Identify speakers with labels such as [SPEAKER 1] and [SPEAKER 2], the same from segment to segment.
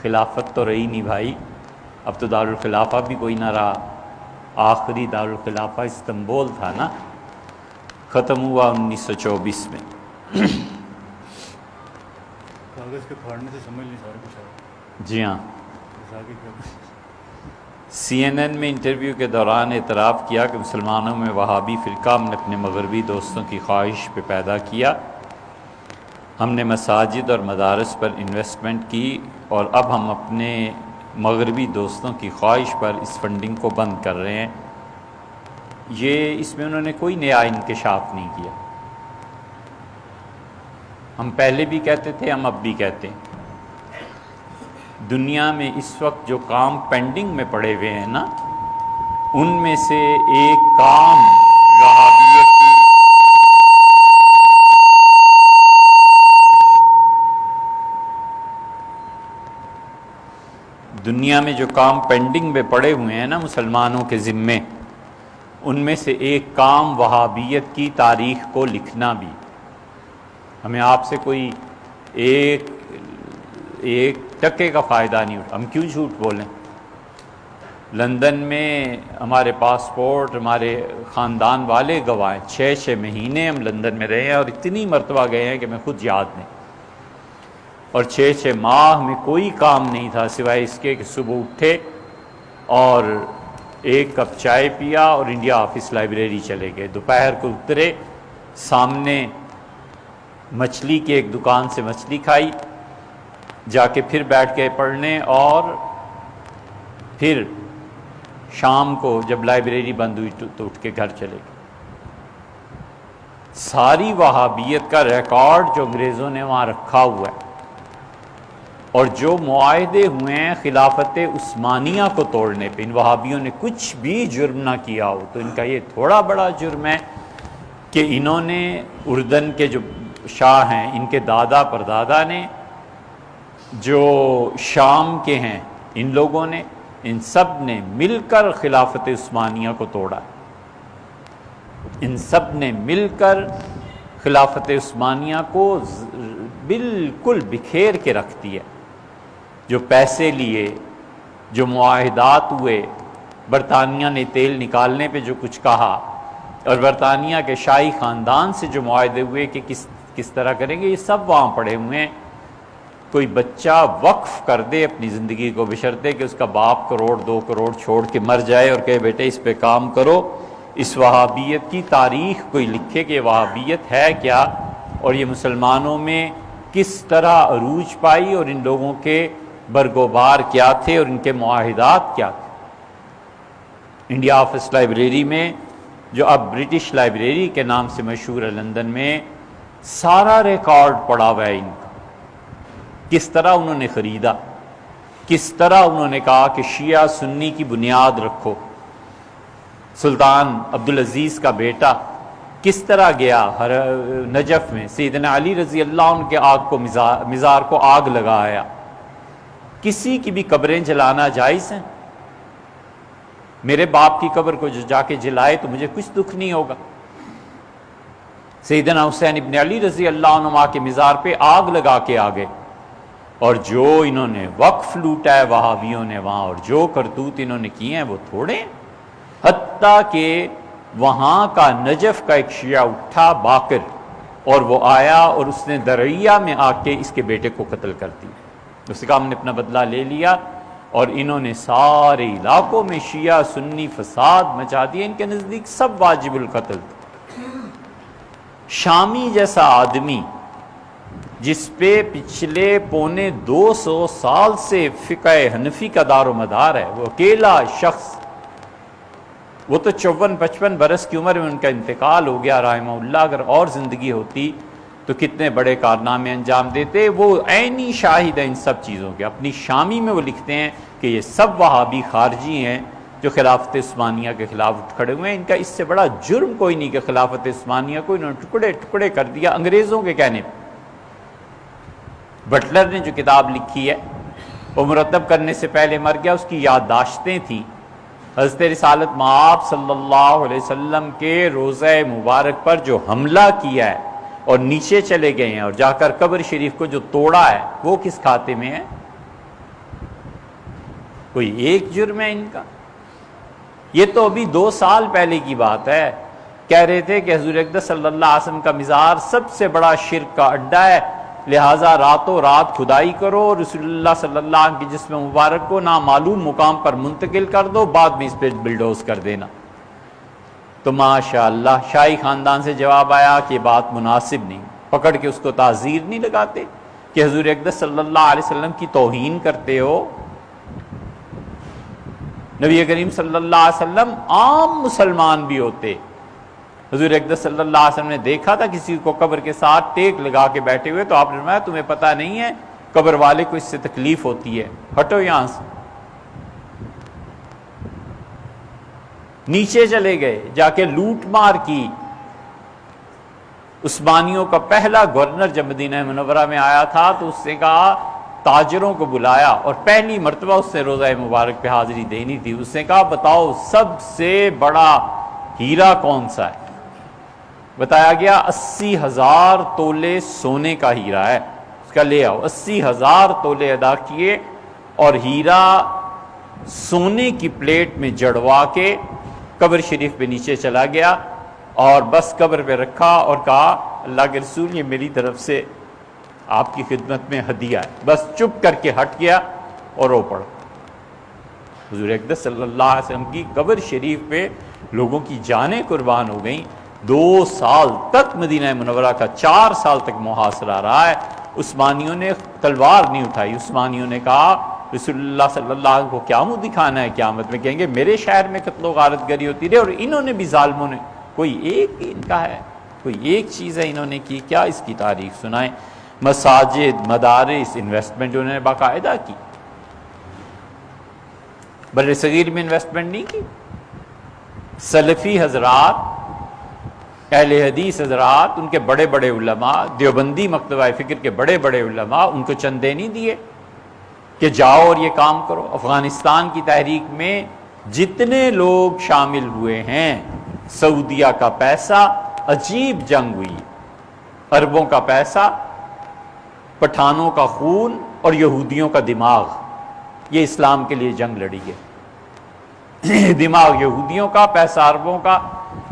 [SPEAKER 1] خلافت تو رہی نہیں بھائی، اب تو دارالخلافہ بھی کوئی نہ رہا۔ آخری دارالخلافہ استنبول تھا نا، ختم ہوا 1924 میں۔
[SPEAKER 2] کاغذ کے پھاڑنے سے سمجھ نہیں سارے کچھ آیا۔
[SPEAKER 1] جی ہاں،
[SPEAKER 2] آگے کیا؟
[SPEAKER 1] CNN میں انٹرویو کے دوران اعتراف کیا کہ مسلمانوں میں وہابی فرقہ ہم نے اپنے مغربی دوستوں کی خواہش پہ پیدا کیا۔ ہم نے مساجد اور مدارس پر انویسٹمنٹ کی اور اب ہم اپنے مغربی دوستوں کی خواہش پر اس فنڈنگ کو بند کر رہے ہیں۔ یہ اس میں انہوں نے کوئی نیا انکشاف نہیں کیا۔ ہم پہلے بھی کہتے تھے، ہم اب بھی کہتے ہیں، دنیا میں اس وقت جو کام پینڈنگ میں پڑے ہوئے ہیں نا، ان میں سے ایک کام وہابیت کی دنیا میں جو کام پینڈنگ میں پڑے ہوئے ہیں نا مسلمانوں کے ذمے، ان میں سے ایک کام وہابیت کی تاریخ کو لکھنا بھی۔ ہمیں آپ سے کوئی ایک ٹکے کا فائدہ نہیں اٹھا، ہم کیوں جھوٹ بولیں؟ لندن میں ہمارے پاسپورٹ، ہمارے خاندان والے گواہ ہیں، 6 مہینے ہم لندن میں رہے ہیں اور اتنی مرتبہ گئے ہیں کہ میں خود یاد نہیں، اور 6 ماہ میں کوئی کام نہیں تھا سوائے اس کے کہ صبح اٹھے اور ایک کپ چائے پیا اور انڈیا آفس لائبریری چلے گئے، دوپہر کو اترے، سامنے مچھلی کی ایک دکان سے مچھلی کھائی، جا کے پھر بیٹھ کے پڑھنے، اور پھر شام کو جب لائبریری بند ہوئی تو اٹھ کے گھر چلے گئے۔ ساری وہابیت کا ریکارڈ جو انگریزوں نے وہاں رکھا ہوا ہے، اور جو معاہدے ہوئے ہیں خلافت عثمانیہ کو توڑنے پہ، ان وہابیوں نے کچھ بھی جرم نہ کیا ہو، تو ان کا یہ تھوڑا بڑا جرم ہے کہ انہوں نے اردن کے جو شاہ ہیں، ان کے دادا پردادا نے، جو شام کے ہیں ان لوگوں نے، ان سب نے مل کر خلافت عثمانیہ کو توڑا، ان سب نے مل کر خلافت عثمانیہ کو بالکل بکھیر کے رکھ دیا۔ جو پیسے لیے، جو معاہدات ہوئے، برطانیہ نے تیل نکالنے پہ جو کچھ کہا، اور برطانیہ کے شاہی خاندان سے جو معاہدے ہوئے کہ کس طرح کریں گے، یہ سب وہاں پڑے ہوئے ہیں۔ کوئی بچہ وقف کر دے اپنی زندگی کو، بشرطے کہ اس کا باپ 1-2 کروڑ چھوڑ کے مر جائے اور کہے بیٹے اس پہ کام کرو، اس وہابیت کی تاریخ کوئی لکھے کہ وہابیت ہے کیا، اور یہ مسلمانوں میں کس طرح عروج پائی، اور ان لوگوں کے برگوبار کیا تھے اور ان کے معاہدات کیا تھے۔ انڈیا آفس لائبریری میں، جو اب برٹش لائبریری کے نام سے مشہور ہے لندن میں، سارا ریکارڈ پڑا ہوا ہے ان کا، کس طرح انہوں نے خریدا، کس طرح انہوں نے کہا کہ شیعہ سنی کی بنیاد رکھو۔ سلطان عبدالعزیز کا بیٹا کس طرح گیا نجف میں، سیدنا علی رضی اللہ عنہ کے مزار کو آگ لگایا۔ کسی کی بھی قبریں جلانا جائز ہیں؟ میرے باپ کی قبر کو جو جا کے جلائے تو مجھے کچھ دکھ نہیں ہوگا۔ سیدنا حسین ابن علی رضی اللہ عنہ کے مزار پہ آگ لگا کے آگے، اور جو انہوں نے وقف لوٹا ہے وہابیوں نے وہاں، اور جو کرتوت انہوں نے کیے ہیں وہ تھوڑے ہیں۔ حتیٰ کہ وہاں کا نجف کا ایک شیعہ اٹھا باقر، اور وہ آیا اور اس نے درعیہ میں آ کے اس کے بیٹے کو قتل کر دیا۔ اس کا ہم نے اپنا بدلہ لے لیا، اور انہوں نے سارے علاقوں میں شیعہ سنی فساد مچا دیا، ان کے نزدیک سب واجب القتل تھے۔ شامی جیسا آدمی جس پہ پچھلے 250 سال سے فقہ حنفی کا دار و مدار ہے، وہ اکیلا شخص، وہ تو 54-55 برس کی عمر میں ان کا انتقال ہو گیا رحمہ اللہ۔ اگر اور زندگی ہوتی تو کتنے بڑے کارنامے انجام دیتے۔ وہ عینی شاہد ہے ان سب چیزوں کے۔ اپنی شامی میں وہ لکھتے ہیں کہ یہ سب وہابی خارجی ہیں جو خلافت عثمانیہ کے خلاف اٹھ کھڑے ہوئے ہیں۔ ان کا اس سے بڑا جرم کوئی نہیں کہ خلافت عثمانیہ کو انہوں نے ٹکڑے ٹکڑے کر دیا انگریزوں کے کہنے پہ۔ بٹلر نے جو کتاب لکھی ہے وہ مرتب کرنے سے پہلے مر گیا، اس کی یادداشتیں تھیں۔ حضرت رسالت مآب صلی اللہ علیہ وسلم کے روضہ مبارک پر جو حملہ کیا ہے اور نیچے چلے گئے ہیں اور جا کر قبر شریف کو جو توڑا ہے، وہ کس کھاتے میں ہے؟ کوئی ایک جرم ہے ان کا؟ یہ تو ابھی 2 سال پہلے کی بات ہے، کہہ رہے تھے کہ حضور اقدس صلی اللہ علیہ وسلم کا مزار سب سے بڑا شرک کا اڈا ہے، لہٰذا راتوں رات کھدائی کرو، رسول اللہ صلی اللہ علیہ وسلم کے جسم مبارک کو نامعلوم مقام پر منتقل کر دو، بعد میں اس پہ بلڈوز کر دینا۔ تو ماشاءاللہ شاہی خاندان سے جواب آیا کہ یہ بات مناسب نہیں، پکڑ کے اس کو تعزیر نہیں لگاتے کہ حضور اقدس صلی اللہ علیہ وسلم کی توہین کرتے ہو۔ نبی کریم صلی اللہ علیہ وسلم عام مسلمان بھی ہوتے، حضور اقدس صلی اللہ علیہ وسلم نے دیکھا تھا کسی کو قبر کے ساتھ ٹیک لگا کے بیٹھے ہوئے، تو آپ نے فرمایا تمہیں پتہ نہیں ہے قبر والے کو اس سے تکلیف ہوتی ہے، ہٹو یہاں سے۔ نیچے چلے گئے، جا کے لوٹ مار کی۔ عثمانیوں کا پہلا گورنر جب مدینہ منورہ میں آیا تھا تو اس نے کہا، تاجروں کو بلایا اور پہلی مرتبہ اس نے روزہ مبارک پہ حاضری دینی تھی، اس نے کہا بتاؤ سب سے بڑا ہیرا کون سا ہے؟ بتایا گیا 80,000 تولے سونے کا ہیرا ہے، اس کا لے آؤ۔ 80,000 تولے ادا کیے اور ہیرا سونے کی پلیٹ میں جڑوا کے قبر شریف پہ نیچے چلا گیا اور بس قبر پہ رکھا اور کہا اللہ کے رسول یہ میری طرف سے آپ کی خدمت میں ہدیہ ہے، بس چپ کر کے ہٹ گیا اور رو پڑا۔ حضور اقدس صلی اللہ علیہ وسلم کی قبر شریف پہ لوگوں کی جانیں قربان ہو گئیں۔ 2 سال تک مدینہ منورہ کا 4 سال تک محاصرہ رہا ہے۔ عثمانیوں نے تلوار نہیں اٹھائی، عثمانیوں نے کہا رسول اللہ صلی اللہ علیہ وسلم کو کیا منہ دکھانا ہے، قیامت میں کہیں گے میرے شہر میں قتل و غارت گری ہوتی رہی، اور انہوں نے بھی ظالموں نے کوئی ایک ان کا ہے، کوئی ایک چیز ہے انہوں نے کی کیا؟ اس کی تاریخ سنائیں۔ مساجد، مدارس، انویسٹمنٹ انہوں نے باقاعدہ کی، بر صغیر میں انویسٹمنٹ نہیں کی۔ سلفی حضرات، اہل حدیث حضرات، ان کے بڑے بڑے علماء، دیوبندی مکتبہ فکر کے بڑے بڑے علماء، ان کو چندے نہیں دیے کہ جاؤ اور یہ کام کرو۔ افغانستان کی تحریک میں جتنے لوگ شامل ہوئے ہیں، سعودیہ کا پیسہ، عجیب جنگ ہوئی، عربوں کا پیسہ، پٹھانوں کا خون اور یہودیوں کا دماغ، یہ اسلام کے لیے جنگ لڑی ہے۔ دماغ یہودیوں کا، پیسہ عربوں کا،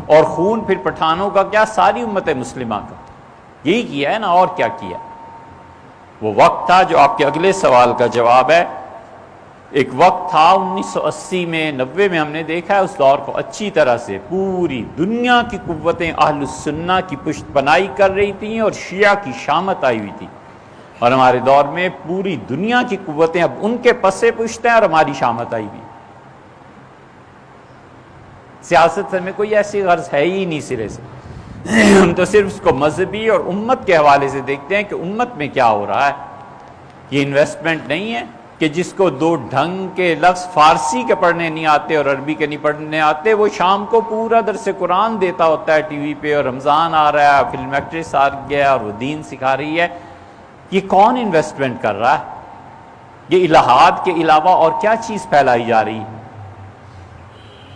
[SPEAKER 1] اور خون پھر پٹھانوں کا، کیا ساری امت مسلمہ کا، یہی کیا ہے نا، اور کیا کیا؟ وہ وقت تھا جو آپ کے اگلے سوال کا جواب ہے۔ ایک وقت تھا 1980 میں 90 میں، ہم نے دیکھا ہے اس دور کو اچھی طرح سے پوری دنیا کی قوتیں اہل السنہ کی پشت پناہی کر رہی تھیں اور شیعہ کی شامت آئی ہوئی تھی، اور ہمارے دور میں پوری دنیا کی قوتیں اب ان کے پسے پشت ہیں اور ہماری شامت آئی ہوئی۔ سیاست میں کوئی ایسی غرض ہے ہی نہیں سرے سے، ہم تو صرف اس کو مذہبی اور امت کے حوالے سے دیکھتے ہیں کہ امت میں کیا ہو رہا ہے۔ یہ انویسٹمنٹ نہیں ہے کہ جس کو 2 ڈھنگ کے لفظ فارسی کے پڑھنے نہیں آتے اور عربی کے نہیں پڑھنے آتے، وہ شام کو پورا درس قرآن دیتا ہوتا ہے ٹی وی پہ، اور رمضان آ رہا ہے، فلم ایکٹریس آ گیا اور وہ دین سکھا رہی ہے۔ یہ کون انویسٹمنٹ کر رہا ہے؟ یہ الہاد کے علاوہ اور کیا چیز پھیلائی جا رہی ہے؟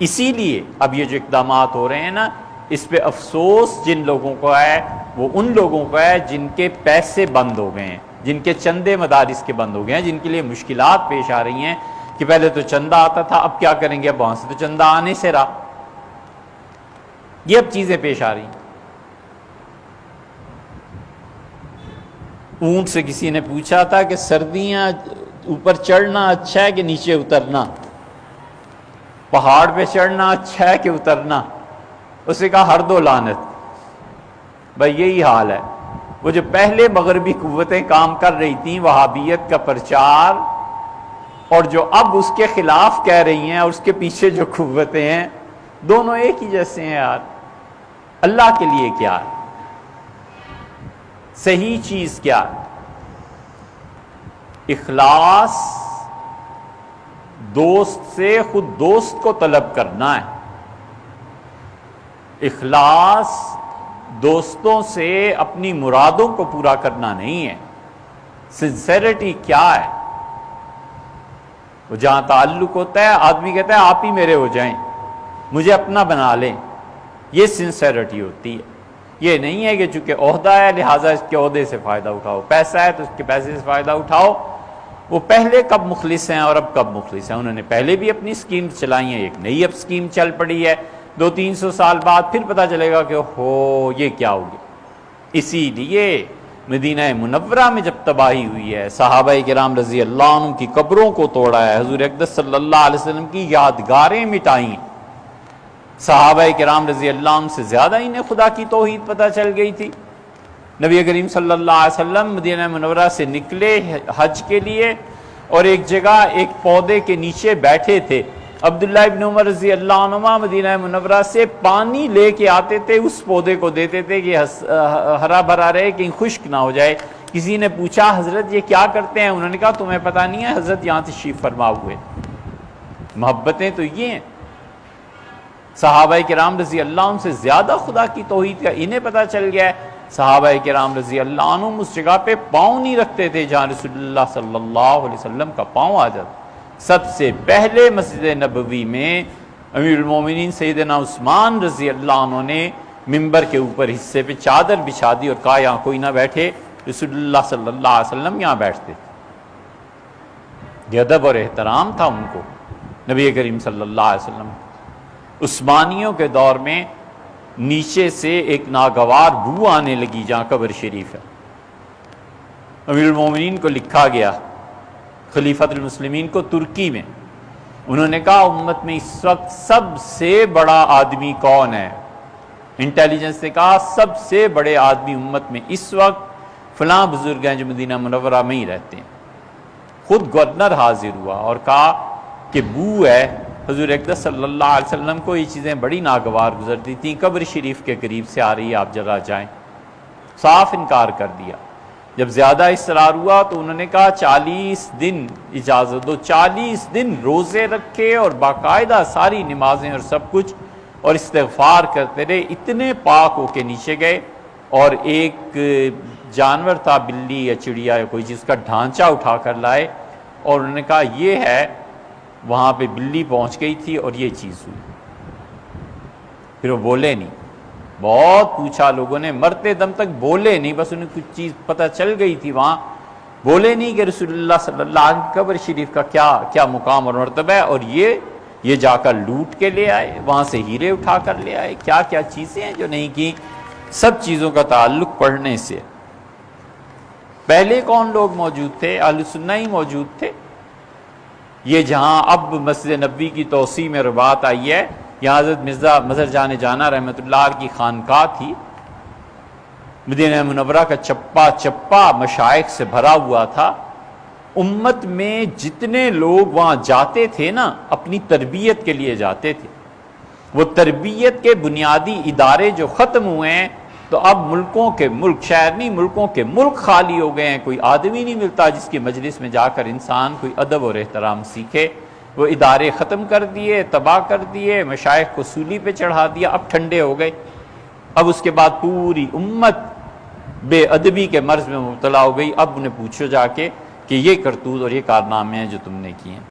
[SPEAKER 1] اسی لیے اب یہ جو اقدامات ہو رہے ہیں نا، اس پہ افسوس جن لوگوں کو ہے، وہ ان لوگوں کو ہے جن کے پیسے بند ہو گئے ہیں، جن کے چندے مدارس کے بند ہو گئے ہیں، جن کے لیے مشکلات پیش آ رہی ہیں کہ پہلے تو چندہ آتا تھا، اب کیا کریں گے، اب وہاں سے تو چندہ آنے سے رہا، یہ اب چیزیں پیش آ رہی ہیں۔ اونٹ سے کسی نے پوچھا تھا کہ سردیاں اوپر چڑھنا اچھا ہے کہ نیچے اترنا، پہاڑ پہ چڑھنا اچھا ہے کہ اترنا؟ اس نے کہا ہر دو لعنت۔ بھائی یہی حال ہے، وہ جو پہلے مغربی قوتیں کام کر رہی تھیں وہابیت کا پرچار، اور جو اب اس کے خلاف کہہ رہی ہیں، اور اس کے پیچھے جو قوتیں ہیں، دونوں ایک ہی جیسے ہیں یار۔ اللہ کے لیے کیا ہے صحیح چیز؟ کیا اخلاص؟ دوست سے خود دوست کو طلب کرنا ہے۔ اخلاص دوستوں سے اپنی مرادوں کو پورا کرنا نہیں ہے۔ سنسیریٹی کیا ہے؟ وہ جہاں تعلق ہوتا ہے، آدمی کہتا ہے آپ ہی میرے ہو جائیں، مجھے اپنا بنا لیں، یہ سنسیریٹی ہوتی ہے۔ یہ نہیں ہے کہ چونکہ عہدہ ہے لہٰذا اس کے عہدے سے فائدہ اٹھاؤ، پیسہ ہے تو اس کے پیسے سے فائدہ اٹھاؤ۔ وہ پہلے کب مخلص ہیں اور اب کب مخلص ہیں. انہوں نے پہلے بھی اپنی اسکیم چلائی ہیں, ایک نئی اب اسکیم چل پڑی ہے, 200-300 سال بعد پھر پتہ چلے گا کہ ہو یہ کیا ہو گیا. اسی لیے مدینہ منورہ میں جب تباہی ہوئی ہے, صحابہ کرام رضی اللہ عنہ کی قبروں کو توڑا ہے, حضور اقدس صلی اللہ علیہ وسلم کی یادگاریں مٹائیں, صحابہ کرام رضی اللہ عنہ سے زیادہ انہیں خدا کی توحید پتہ چل گئی تھی. نبی کریم صلی اللہ علیہ وسلم مدینہ منورہ سے نکلے حج کے لیے اور ایک جگہ ایک پودے کے نیچے بیٹھے تھے. عبداللہ ابن عمر رضی اللہ عنہ مدینہ منورہ سے پانی لے کے آتے تھے, اس پودے کو دیتے تھے کہ ہرا بھرا رہے, کہیں خشک نہ ہو جائے. کسی نے پوچھا حضرت یہ کیا کرتے ہیں؟ انہوں نے کہا تمہیں پتہ نہیں ہے, حضرت یہاں تشریف فرما ہوئے. محبتیں تو یہ ہیں. صحابہ کرام رضی اللہ عنہ سے زیادہ خدا کی توحید کا انہیں پتہ چل گیا ہے. صحابہ کرام رضی اللہ عنہ اس جگہ پہ پاؤں نہیں رکھتے تھے جہاں رسول اللہ صلی اللہ علیہ وسلم کا پاؤں آ جاتا. سب سے پہلے مسجد نبوی میں امیر المومنین سیدنا عثمان رضی اللہ عنہ نے ممبر کے اوپر حصے پہ چادر بچھا دی اور کہا یہاں کوئی نہ بیٹھے, رسول اللہ صلی اللہ علیہ وسلم یہاں بیٹھتے. یہ ادب اور احترام تھا ان کو نبی کریم صلی اللہ علیہ وسلم. عثمانیوں کے دور میں نیچے سے ایک ناگوار بو آنے لگی جہاں قبر شریف ہے. امیر المومنین کو لکھا گیا, خلیفۃ المسلمین کو ترکی میں. انہوں نے کہا امت میں اس وقت سب سے بڑا آدمی کون ہے؟ انٹیلیجنس نے کہا سب سے بڑے آدمی امت میں اس وقت فلاں بزرگ ہیں جو مدینہ منورہ میں ہی رہتے ہیں. خود گورنر حاضر ہوا اور کہا کہ بو ہے. حضور اقدس صلی اللہ علیہ وسلم کو یہ چیزیں بڑی ناگوار گزرتی تھیں, قبر شریف کے قریب سے آ رہی ہے, آپ جگہ جائیں. صاف انکار کر دیا. جب زیادہ اصرار ہوا تو انہوں نے کہا 40 دن اجازت دو. 40 دن روزے رکھے اور باقاعدہ ساری نمازیں اور سب کچھ اور استغفار کرتے رہے. اتنے پاک ہو کے نیچے گئے اور ایک جانور تھا, بلی یا چڑیا یا کوئی چیز کا ڈھانچہ اٹھا کر لائے اور انہوں نے کہا یہ ہے. وہاں پہ بلی پہنچ گئی تھی اور یہ چیز ہوئی. پھر وہ بولے نہیں. بہت پوچھا لوگوں نے, مرتے دم تک بولے نہیں. بس انہیں کچھ چیز پتہ چل گئی تھی وہاں, بولے نہیں کہ رسول اللہ صلی اللہ علیہ وسلم قبر شریف کا کیا مقام اور مرتبہ ہے. اور یہ جا کر لوٹ کے لے آئے, وہاں سے ہیرے اٹھا کر لے آئے. کیا کیا چیزیں ہیں جو نہیں کی. سب چیزوں کا تعلق پڑھنے سے. پہلے کون لوگ موجود تھے؟ اہل سنہ ہی موجود تھے. یہ جہاں اب مسجد نبوی کی توسیع میں روایت آئی ہے, یہاں حضرت مرزا مظہر جان جانا رحمۃ اللہ علیہ کی خانقاہ تھی. مدینہ منورہ کا چپا چپا مشائخ سے بھرا ہوا تھا. امت میں جتنے لوگ وہاں جاتے تھے نا, اپنی تربیت کے لیے جاتے تھے. وہ تربیت کے بنیادی ادارے جو ختم ہوئے ہیں تو اب ملکوں کے ملک, شہر نہیں ملکوں کے ملک خالی ہو گئے ہیں. کوئی آدمی نہیں ملتا جس کی مجلس میں جا کر انسان کوئی ادب اور احترام سیکھے. وہ ادارے ختم کر دیے, تباہ کر دیے, مشائخ کو سولی پہ چڑھا دیا. اب ٹھنڈے ہو گئے. اب اس کے بعد پوری امت بے ادبی کے مرض میں مبتلا ہو گئی. اب انہیں پوچھو جا کے کہ یہ کرتوت اور یہ کارنامے ہیں جو تم نے کیے ہیں.